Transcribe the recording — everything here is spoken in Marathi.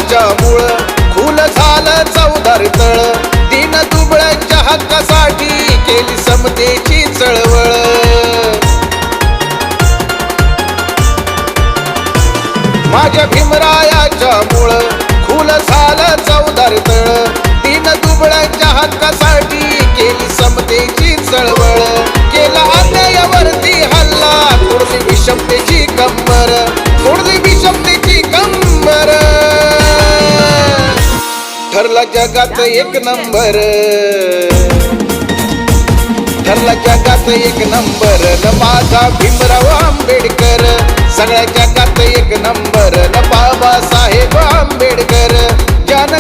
भीमरायाच्या मूळ खुल झालं चौदार तळ दीन दुबळ्यांच्या हक्कासाठी केली समतेची चळवळ माझ्या भीमरायाच्या मूळ खुल झालं चौदार तळ दीन दुबळ्यांच्या हक्कासाठी केली समतेची चळवळ केला अन्यायावरती हल्ला तोडली विषमतेची कंबर तोडली विषमतेची कंबर ठरला जगात एक नंबर ठरला जगात एक नंबर न माझा भीमराव आंबेडकर सगळ्या जगात एक नंबर न बाबासाहेब आंबेडकर ज्यानं